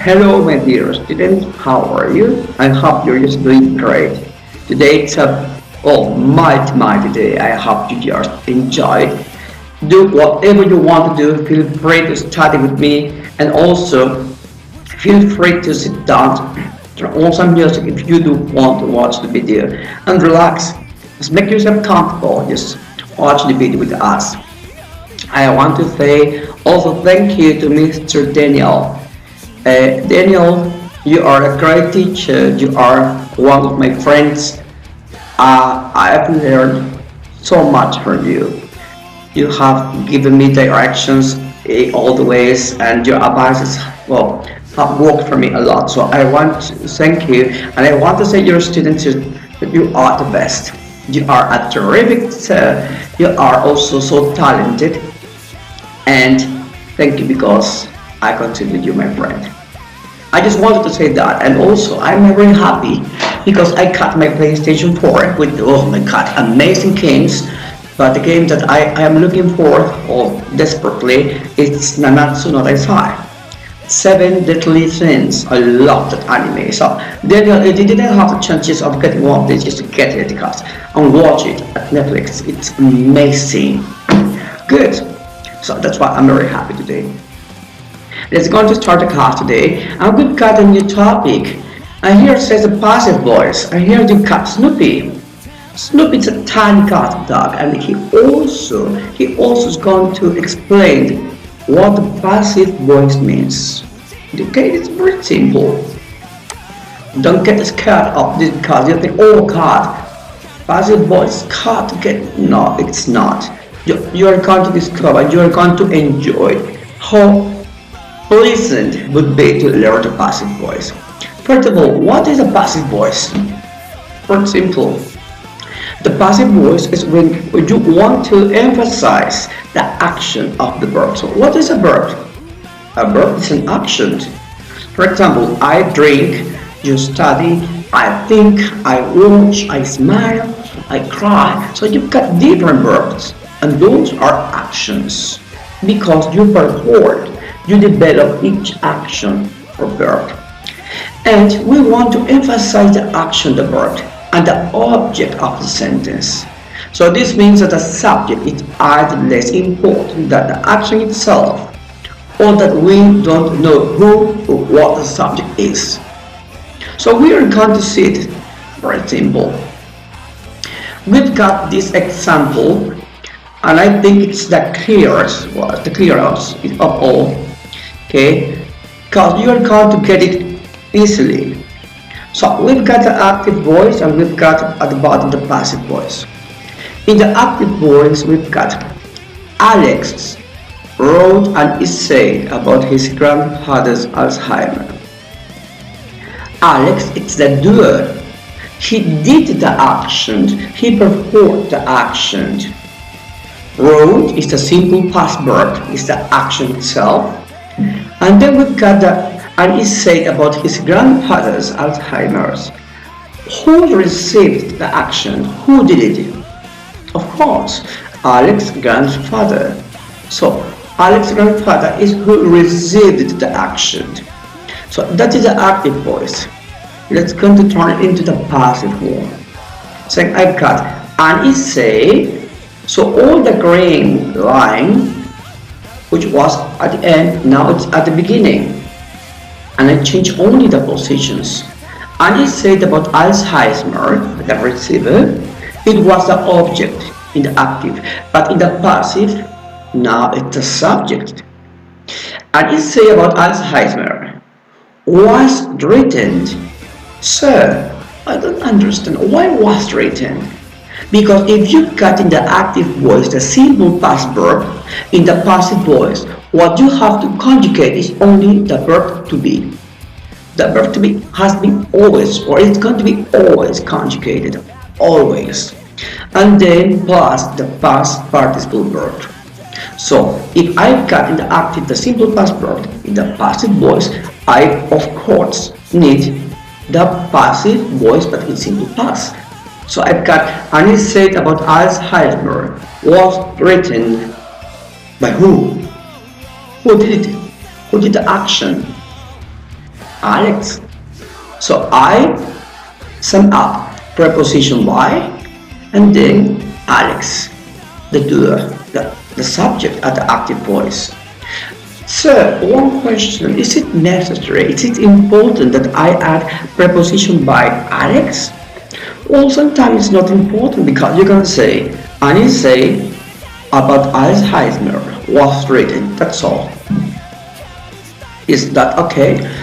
Hello, my dear students. How are you? I hope you're just doing great. Today it's a mighty day. I hope you just enjoy it. Do whatever you want to do. Feel free to study with me, and also feel free to sit down, turn on some music if you do want to watch the video, and relax. Just make yourself comfortable. Just watch the video with us. I want to say also thank you to Mr. Daniel. Daniel, you are a great teacher. You are one of my friends. I have learned so much from you. You have given me directions all the ways, and your advices, have worked for me a lot. So I want to thank you, and I want to say to your students that you are the best. You are a terrific, you are also so talented, and thank you because I consider you my friend. I just wanted to say that, and also I'm very happy because I got my PlayStation 4 with oh my god, amazing games. But the game that I am looking for desperately is Nanatsu no Taizai. Seven Deadly Sins. I love that anime. So Daniel, if you didn't have the chances of getting one of these, just get it because and watch it at Netflix. It's amazing. Good. So that's why I'm very happy today. Let's go to start the class today, and we've got a new topic. And here it says a passive voice. And here you got Snoopy. Snoopy is a tiny cat dog, and he also is going to explain what the passive voice means. Okay, it's very simple. Don't get scared of this because you think, oh God, passive voice can't get. No, it's not. You are going to discover, you are going to enjoy how pleasant would be to learn the passive voice. First of all, what is a passive voice? For example, the passive voice is when you want to emphasize the action of the verb. So what is a verb? A verb is an action. For example, I drink, you study, I think, I watch, I smile, I cry. So you've got different verbs, and those are actions because you perform. You develop each action or verb. And we want to emphasize the action, the verb, and the object of the sentence. So this means that the subject is either less important than the action itself, or that we don't know who or what the subject is. So we are going to see it very simple. We've got this example, and I think it's the clearest of all. Okay, because you are going to get it easily. So we've got the active voice, and we've got at the bottom the passive voice. In the active voice, we've got Alex wrote an essay about his grandfather's Alzheimer. Alex is the doer. He did the action. He performed the action. Wrote is the simple past verb, is the action itself. And then we've got an essay about his grandfather's Alzheimer's. Who received the action? Who did it? Of course, Alex's grandfather. So, Alex's grandfather is who received the action. So, that is the active voice. Let's go to turn it into the passive one. Saying I've got an essay. So, all the green line which was at the end, now it's at the beginning. And I change only the positions. And it said about Alzheimer, the receiver, it was the object in the active. But in the passive, now it's the subject. And it said about Alzheimer, was written. Sir, I don't understand. Why was written? Because if you got in the active voice the simple past verb, in the passive voice, what you have to conjugate is only the verb to be. The verb to be has been always, or it's going to be always conjugated, always. And then plus the past participle verb. So if I've got in the active the simple past verb, in the passive voice, I of course need the passive voice but in simple past. So I've got an essay about Alzheimer was written by who? Who did it? Who did the action? Alex. So I sum up preposition by and then Alex, the doer, the subject at the active voice. Sir, one question, is it necessary, is it important that I add preposition by Alex? Well, sometimes it's not important because you can say, I need to say about Alzheimer was written, that's all. Is that okay?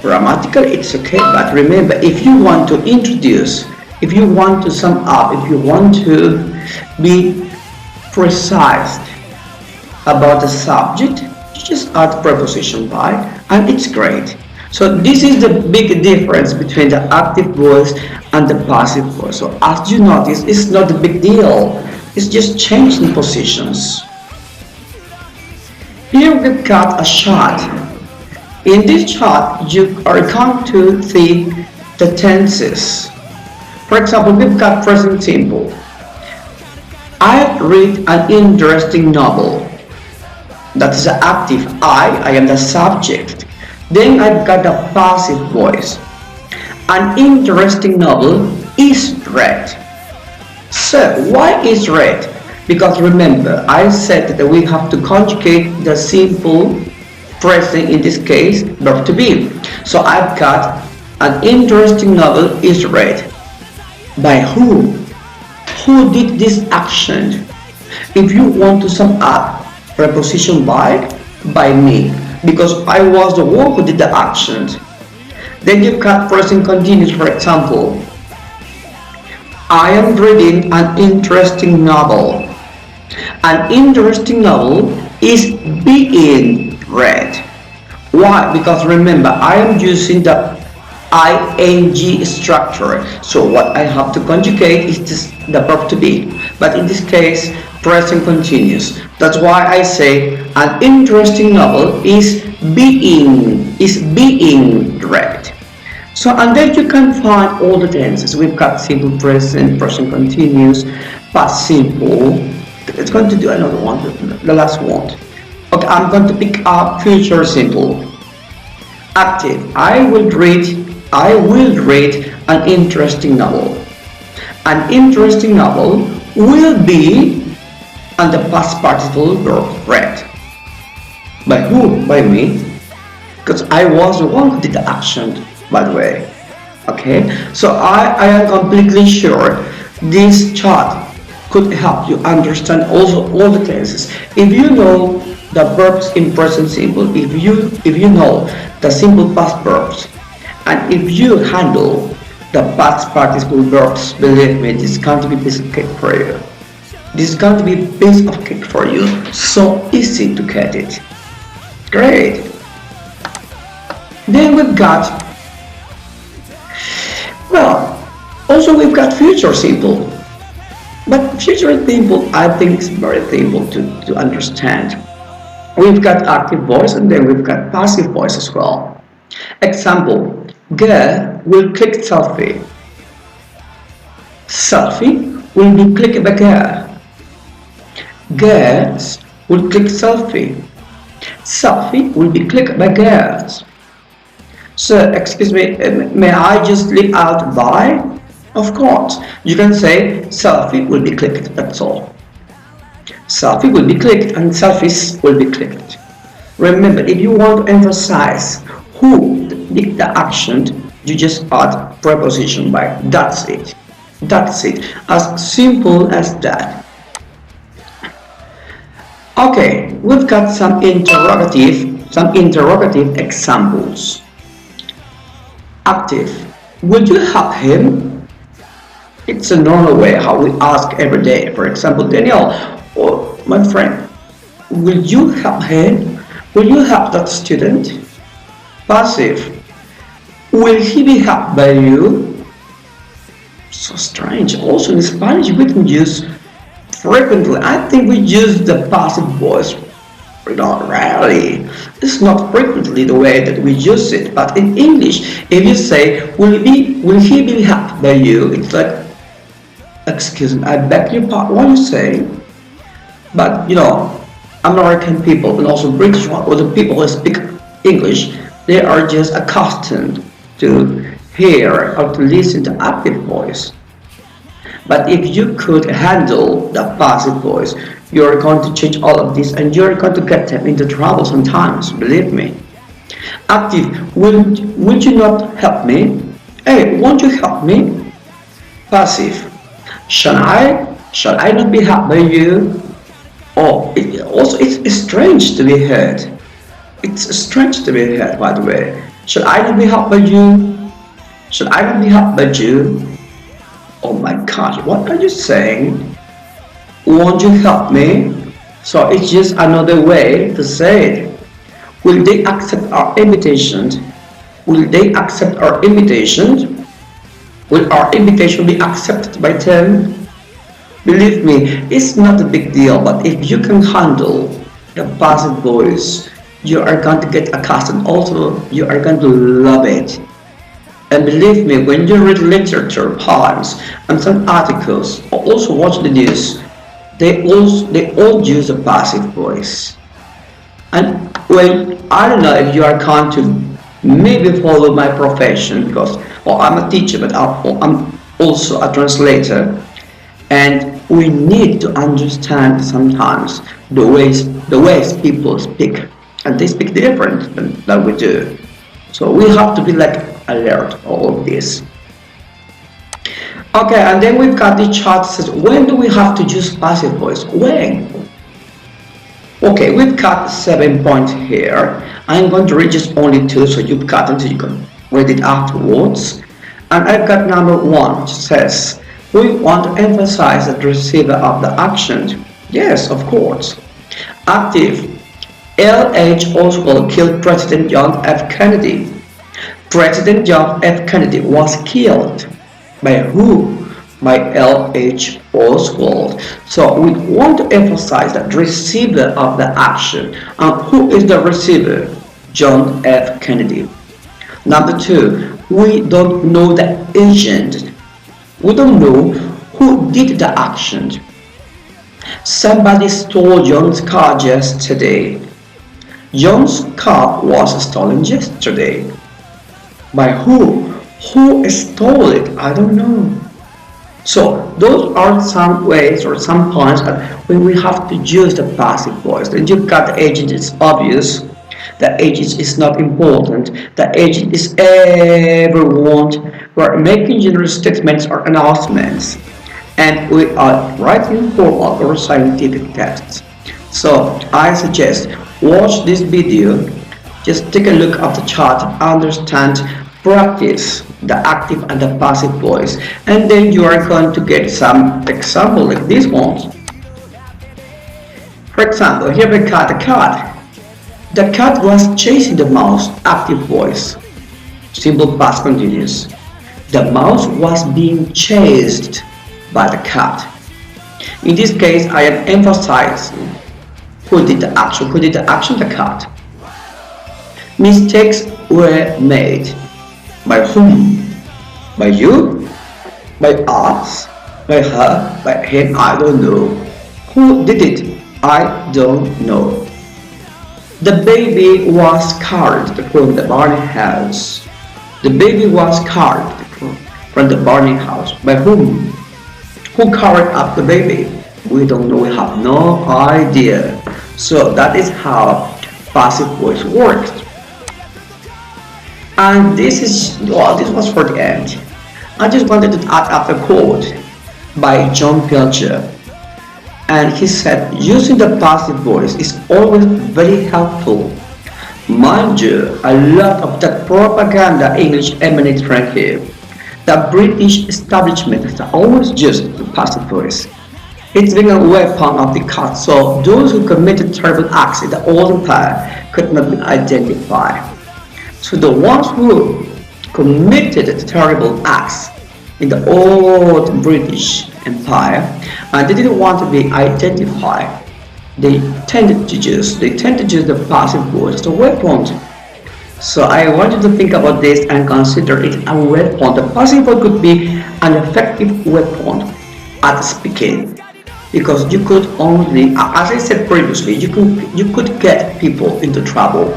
Grammatically it's okay, but remember, if you want to introduce, if you want to sum up, if you want to be precise about the subject, you just add preposition by and it's great. So this is the big difference between the active voice and the passive voice. So as you notice, it's not a big deal. It's just changing positions. Here we've got a chart. In this chart, you are going to see the tenses. For example, we've got present simple. I read an interesting novel. That is the active I am the subject. Then I've got the passive voice. An interesting novel is read. So why is read? Because remember, I said that we have to conjugate the simple present, in this case, verb to be. So I've got an interesting novel is read. By who? Who did this action? If you want to sum up, preposition by me, because I was the one who did the action. Then you've got present continuous, for example. I am reading an interesting novel. An interesting novel is being read. Why? Because remember, I am using the ing structure. So what I have to conjugate is the verb to be. But in this case, present continuous. That's why I say an interesting novel is being read. So and then you can find all the tenses. We've got simple present, present continuous, past simple. It's going to do another one, the last one. Okay, I'm going to pick up future simple. Active. I will read an interesting novel. An interesting novel will be and the past participle verb read. By who? By me. Because I was the one who did the action, by the way. Okay? So I am completely sure this chart could help you understand also all the tenses. If you know the verbs in present simple, if you know the simple past verbs, and if you handle the past participle verbs, believe me, this is going to be piece of cake for you. This is going to be a piece of cake for you. So easy to get it. Great. Then we've got, well, also we've got future simple. But future simple, I think, is very simple to understand. We've got active voice and then we've got passive voice as well. Example, girl will click selfie. Selfie will be clicked by girl. Girls will click selfie. Selfie will be clicked by girls. So, excuse me, may I just leave out by? Of course, you can say selfie will be clicked, that's all. Selfie will be clicked and selfies will be clicked. Remember, if you want to emphasize who did the action, you just add preposition by. That's it. That's it. As simple as that. Okay, we've got some interrogative examples. Active. Would you help him? It's a normal way how we ask every day. For example, Daniel, or my friend, will you help him? Will you help that student? Passive. Will he be helped by you? So strange. Also in Spanish we can use frequently. I think we use the passive voice. Not rarely. It's not frequently the way that we use it. But in English, if you say, will he be helped by you? It's like, excuse me, I beg your pardon, what you say? But you know, American people and also British one, or the people who speak English, They are just accustomed to hear or to listen to active voice. But if you could handle the passive voice, you're going to change all of this and you're going to get them into trouble sometimes, believe me. Active, will you not help me? Hey, won't you help me? Passive, shall I not be helped by you? Oh, it's strange to be heard. It's strange to be heard, by the way. Should I not be helped by you? Should I not be helped by you? Oh my gosh, what are you saying? Won't you help me? So it's just another way to say it. Will they accept our invitations? Will they accept our invitations? Will our invitation be accepted by them? Believe me, it's not a big deal, but if you can handle the passive voice, you are going to get accustomed. Also, you are going to love it. And believe me, when you read literature, poems, and some articles, or also watch the news, they all use a passive voice. And well, I don't know if you are going to maybe follow my profession because well, I'm a teacher, but I'm also a translator, and we need to understand sometimes the ways people speak, and they speak different than we do. So we have to be like alert all of this. Okay, and then we've got the chart that says when do we have to use passive voice? When? Okay, we've got 7 points here. I'm going to read just only two, so you've got until you can read it afterwards. And I've got number one, which says we want to emphasize that the receiver of the action. Yes, of course. Active. L.H. Oswald killed President John F. Kennedy. President John F. Kennedy was killed by who? By L.H. Oswald. So we want to emphasize that the receiver of the action. And who is the receiver? John F. Kennedy. Number two, we don't know the agent. We don't know who did the action. Somebody stole John's car yesterday. John's car was stolen yesterday. By who? Who stole it? I don't know. So those are some ways or some points when we have to use the passive voice. Then you've got the agent, it's obvious. The agent is not important. The agent is everyone. We're making general statements or announcements. And we are writing formal or scientific texts. So I suggest watch this video, just take a look at the chart, understand, practice the active and the passive voice, and then you are going to get some example like this one. For example, here we got a cat. The cat was chasing the mouse, active voice. Simple past continuous. The mouse was being chased by the cat. In this case, I am emphasizing who did the action. Who did the action? The cat. Mistakes were made. By whom? By you? By us? By her? By him? I don't know. Who did it? I don't know. The baby was carried from the burning house. The baby was carried from the burning house. By whom? Who carried up the baby? We don't know. We have no idea. So that is how passive voice works. And this was for the end. I just wanted to add up a quote by John Pilger. And he said, using the passive voice is always very helpful. Mind you, a lot of that propaganda English emanates from here. The British establishment has always used the passive voice. It's been a weapon of the cut, so those who committed terrible acts in the old empire could not be identified. So the ones who committed the terrible acts in the old British Empire and they didn't want to be identified, they tended to use the passive voice as a weapon. So I want you to think about this and consider it a weapon. The passive voice could be an effective weapon at speaking because you could only, as I said previously, you could get people into trouble.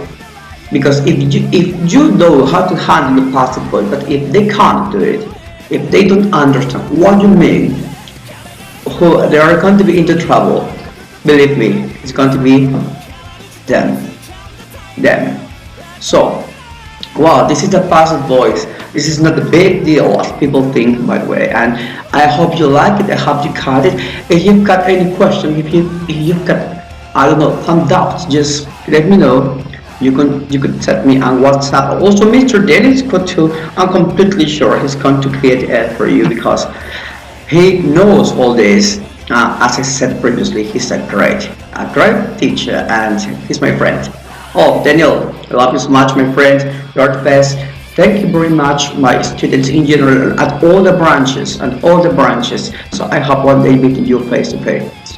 Because if you know how to handle the passive voice, but if they can't do it, if they don't understand what you mean, who they are going to be into trouble. Believe me, it's going to be them. Them. So, wow, this is the passive voice. This is not a big deal as people think, by the way. And I hope you like it. I hope you got it. If you've got any question, if you've got, I don't know, some doubts, just let me know. You could set me on WhatsApp. Also, Mr. Dennis got to. I'm completely sure he's going to create it for you because he knows all this. As I said previously, he's a great teacher, and he's my friend. Oh, Daniel, I love you so much, my friend. You're the best. Thank you very much, my students in general, at all the branches and all the branches. So I hope one day meeting you face to face.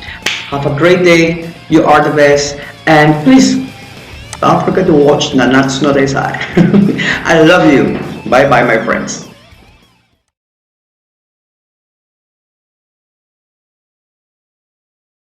Have a great day. You are the best, and please don't forget to watch Nanatsu no Desai. I love you. Bye bye, my friends.